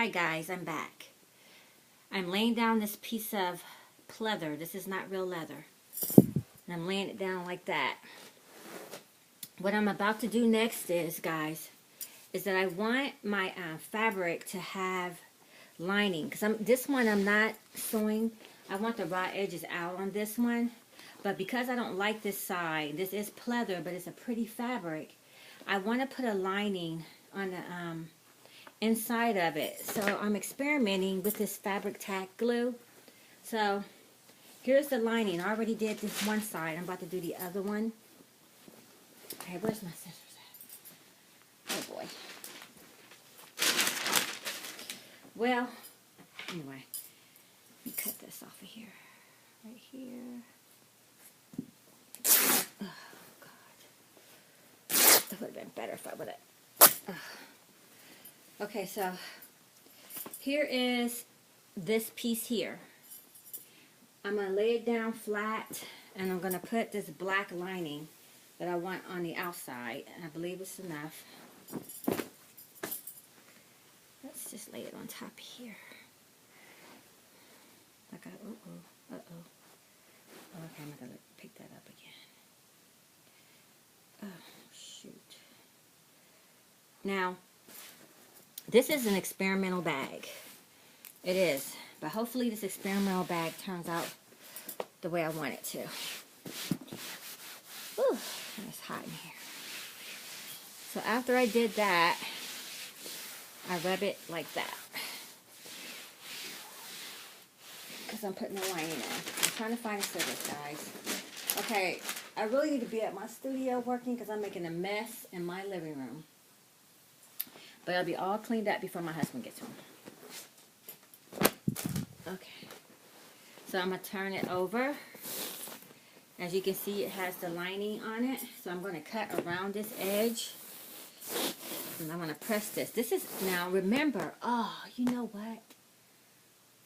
Hi guys, I'm back. I'm laying down this piece of pleather. This is not real leather. And I'm laying it down like that. What I'm about to do next is, guys, is that I want my fabric to have lining. Because this one I'm not sewing. I want the raw edges out on this one. But because I don't like this side, this is pleather, but it's a pretty fabric. I want to put a lining on the inside of it. So I'm experimenting with this fabric tack glue. So here's the lining. I already did this one side. I'm about to do the other one. Okay, where's my scissors at? Oh boy. Well, anyway, let me cut this off of here. Right here. Oh God. It would have been better if I would have. Okay, so here is this piece here. I'm going to lay it down flat, and I'm going to put this black lining that I want on the outside, and I believe it's enough. Let's just lay it on top here. I got, uh-oh. Okay, I'm going to pick that up again. Oh, shoot. Now, this is an experimental bag. It is. But hopefully this experimental bag turns out the way I want it to. Ooh, it's hot in here. So after I did that, I rub it like that. Because I'm putting the lining in. I'm trying to find a scissors, guys. Okay, I really need to be at my studio working because I'm making a mess in my living room. But I'll be all cleaned up before my husband gets home. Okay. So I'm going to turn it over. As you can see, it has the lining on it. So I'm going to cut around this edge. And I'm going to press this. This is, now remember, oh, you know what?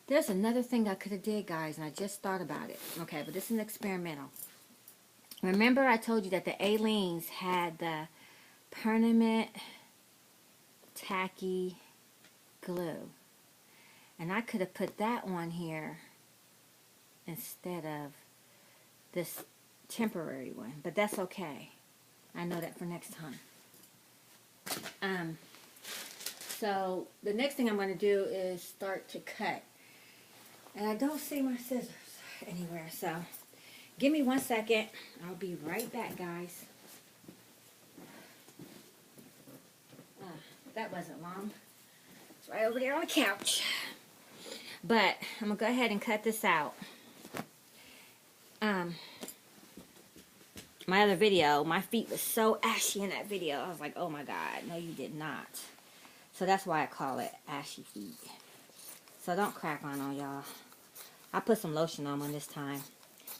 There's another thing I could have did, guys, and I just thought about it. Okay, but this is an experimental. Remember I told you that the Aleene's had the permanent tacky glue, and I could have put that on here instead of this temporary one, but that's okay. I know that for next time. So the next thing I'm going to do is start to cut, and I don't see my scissors anywhere, so give me 1 second. I'll be right back, guys. That wasn't long. It's right over there on the couch. But I'm going to go ahead and cut this out. My other video, my feet were so ashy in that video. I was like, oh my God, no you did not. So that's why I call it ashy feet. So don't crack on them, y'all. I put some lotion on them this time.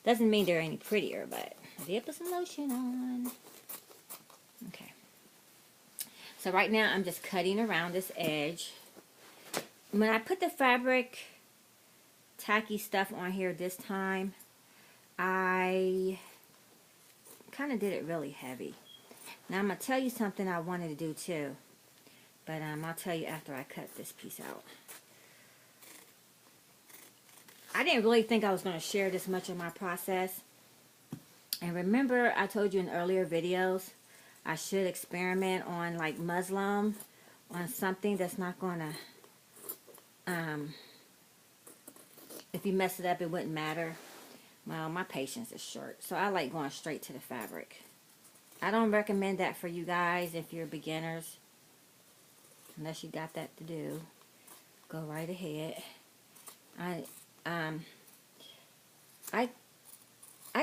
Doesn't mean they're any prettier, but I did put some lotion on. Okay. So right now I'm just cutting around this edge. When I put the fabric tacky stuff on here this time, I kind of did it really heavy. Now I'm going to tell you something I wanted to do too. But I'll tell you after I cut this piece out. I didn't really think I was going to share this much of my process. And remember I told you in earlier videos I should experiment on like muslin, on something that's not going to, if you mess it up it wouldn't matter. Well, my patience is short, so I like going straight to the fabric. I don't recommend that for you guys if you're beginners, unless you got that to do. Go right ahead. I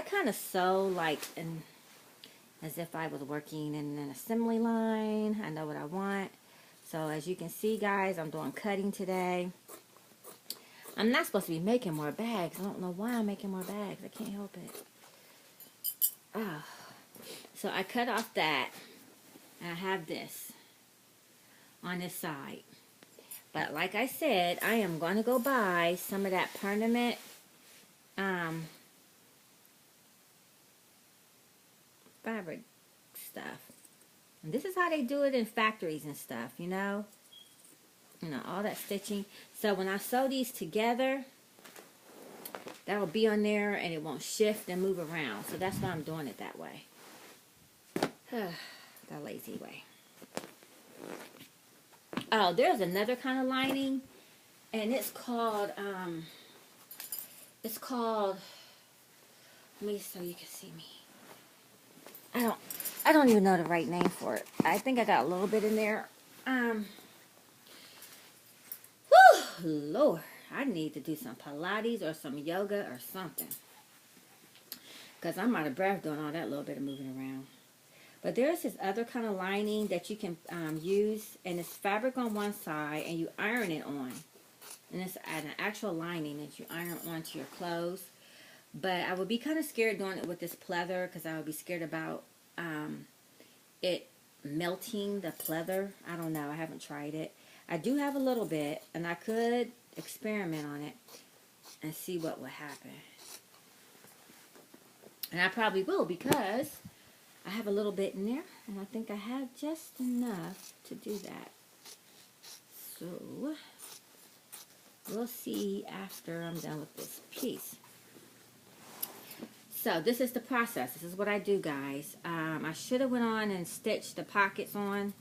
kind of sew like as if I was working in an assembly line. I know what I want. So as you can see, guys, I'm doing cutting today. I'm not supposed to be making more bags. I don't know why I'm making more bags. I can't help it. Oh. So I cut off that. And I have this on this side. But like I said, I am going to go buy some of that permanent fabric stuff. And this is how they do it in factories and stuff, you know. You know, all that stitching. So when I sew these together, that'll be on there and it won't shift and move around. So that's why I'm doing it that way. The lazy way. Oh, there's another kind of lining, and it's called, let me, so you can see me. I don't even know the right name for it. I think I got a little bit in there. Whew, Lord, I need to do some Pilates or some yoga or something. Because I'm out of breath doing all that little bit of moving around. But there's this other kind of lining that you can use, and it's fabric on one side, and you iron it on. And it's an actual lining that you iron onto your clothes. But I would be kind of scared doing it with this pleather, because I would be scared about it melting the pleather. I don't know. I haven't tried it. I do have a little bit, and I could experiment on it and see what would happen. And I probably will, because I have a little bit in there, and I think I have just enough to do that. So, we'll see after I'm done with this piece. So, this is the process. This is what I do, guys. I should have went on and stitched the pockets on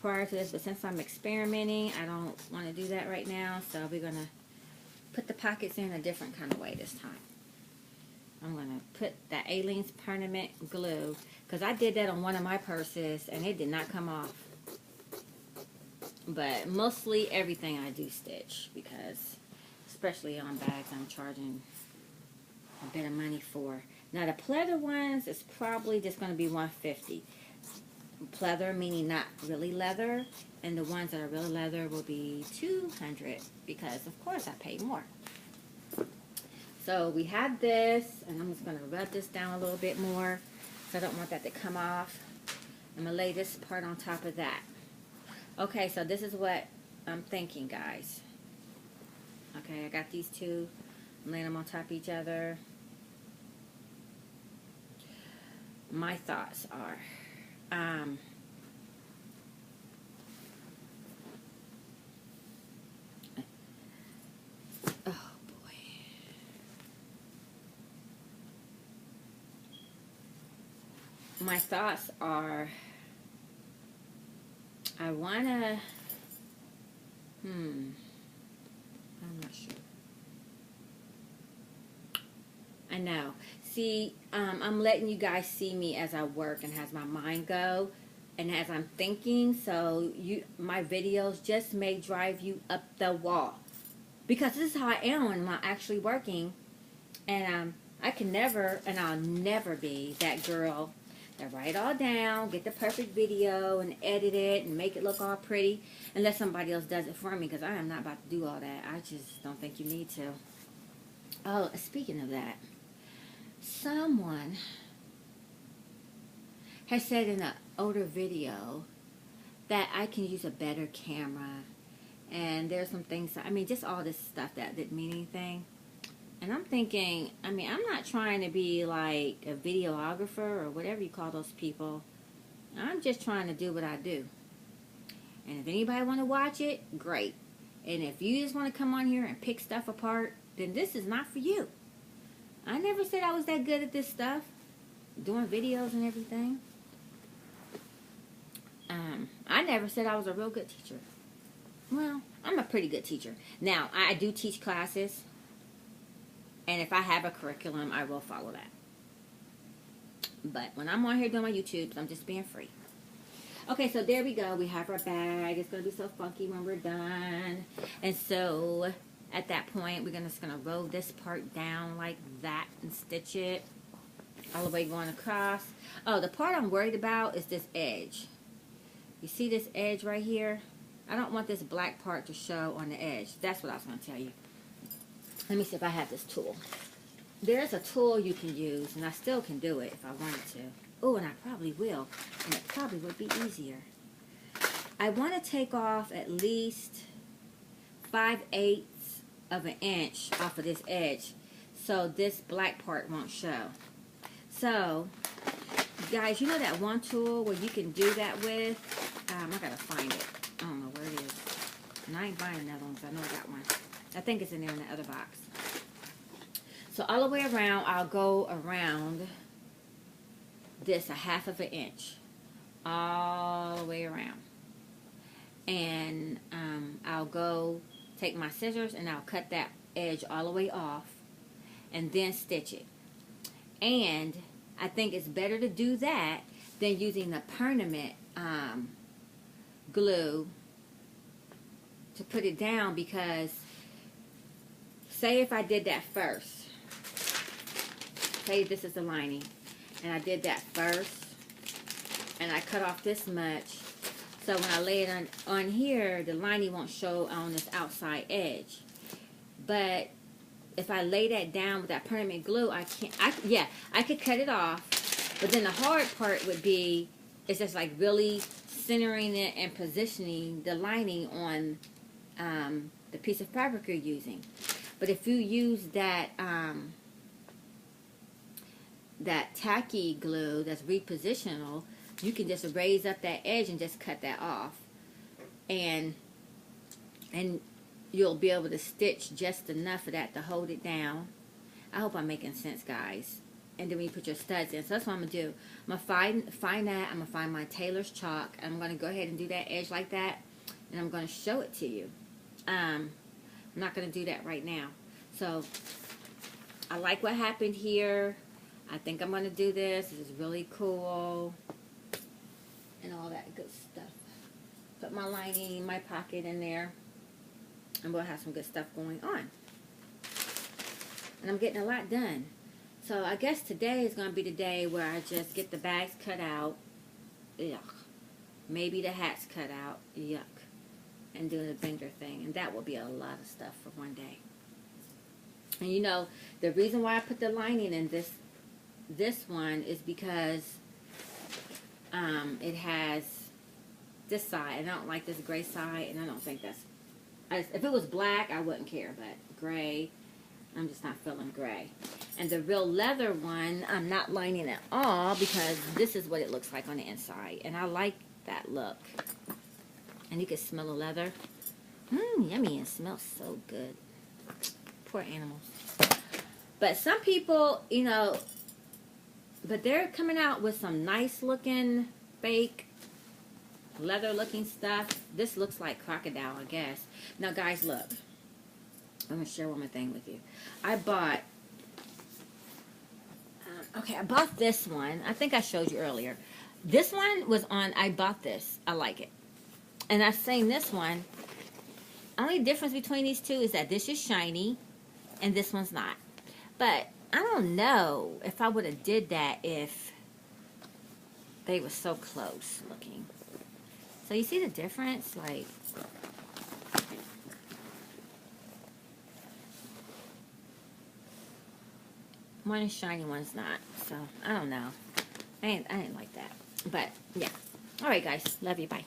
prior to this, but since I'm experimenting, I don't want to do that right now. So, we're going to put the pockets in a different kind of way this time. I'm going to put that Aleene's Permanent Glue, because I did that on one of my purses and it did not come off. But mostly everything I do stitch, because especially on bags I'm charging a bit of money for. Now the pleather ones is probably just going to be $150. Pleather meaning not really leather, and the ones that are really leather will be $200, because of course I pay more. So we have this, and I'm just going to rub this down a little bit more, so I don't want that to come off. I'm going to lay this part on top of that. Okay, so this is what I'm thinking, guys. Okay, I got these two. I'm laying them on top of each other. My thoughts are, oh boy. My thoughts are, I wanna, I'm not sure. I know. See, I'm letting you guys see me as I work and as my mind go and as I'm thinking. So my videos just may drive you up the wall, because this is how I am when I'm actually working. And I can never, and I'll never be that girl that write it all down, get the perfect video and edit it and make it look all pretty, unless somebody else does it for me, because I am not about to do all that. I just don't think you need to. Oh, speaking of that, someone has said in an older video that I can use a better camera, and there's some things, I mean, just all this stuff that didn't mean anything. And I'm thinking, I mean, I'm not trying to be like a videographer or whatever you call those people. I'm just trying to do what I do. And if anybody want to watch it, great. And if you just want to come on here and pick stuff apart, then this is not for you. I never said I was that good at this stuff, doing videos and everything. I never said I was a real good teacher. Well, I'm a pretty good teacher. Now, I do teach classes. And if I have a curriculum, I will follow that. But when I'm on here doing my YouTubes, I'm just being free. Okay, so there we go. We have our bag. It's going to be so funky when we're done. And so, at that point, we're just going to roll this part down like that and stitch it all the way going across. Oh, the part I'm worried about is this edge. You see this edge right here? I don't want this black part to show on the edge. That's what I was going to tell you. Let me see if I have this tool. There's a tool you can use, and I still can do it if I wanted to. Oh, and I probably will, and it probably would be easier. I want to take off at least 5/8 of an inch off of this edge, so this black part won't show. So, guys, you know that one tool where you can do that with? I gotta find it. I don't know where it is. And I ain't buying another one because I know I got one. I think it's in there in the other box. So all the way around, I'll go around this 1/2 of an inch. All the way around. And I'll go take my scissors and I'll cut that edge all the way off and then stitch it. And I think it's better to do that than using the permanent glue to put it down, because say if I did that first, say this is the lining, and I did that first and I cut off this much, so when I lay it on here, the lining won't show on this outside edge. But if I lay that down with that permanent glue, I could cut it off, but then the hard part would be, it's just like really centering it and positioning the lining on the piece of fabric you're using. But if you use that that tacky glue that's repositional, you can just raise up that edge and just cut that off, and you'll be able to stitch just enough of that to hold it down. I hope I'm making sense, guys. And then when you put your studs in, so that's what I'm going to do. I'm going to find that. I'm going to find my tailor's chalk. I'm going to go ahead and do that edge like that, and I'm going to show it to you. I'm not going to do that right now. So I like what happened here. I think I'm going to do this. This is really cool. And all that good stuff. Put my lining, my pocket in there. And we'll have some good stuff going on. And I'm getting a lot done. So I guess today is going to be the day where I just get the bags cut out. Yuck. Maybe the hats cut out. Yuck. And do the vendor thing. And that will be a lot of stuff for one day. And you know, the reason why I put the lining in this one is because it has this side, and I don't like this gray side, and I don't think that's, if it was black I wouldn't care, but gray, I'm just not feeling gray. And the real leather one, I'm not lining at all, because this is what it looks like on the inside, and I like that look. And you can smell the leather. Yummy, it smells so good. Poor animals. But some people, you know, but they're coming out with some nice looking fake leather looking stuff. This looks like crocodile, I guess. Now guys, look, I'm gonna share one more thing with you. I bought I bought this one. I think I showed you earlier. This one was on, I bought this, I like it. And I saying this one, only difference between these two is that this is shiny and this one's not. But I don't know if I would have did that if they were so close looking. So you see the difference? Like, one is shiny, one's not. So I don't know. I didn't like that. But yeah. All right, guys. Love you. Bye.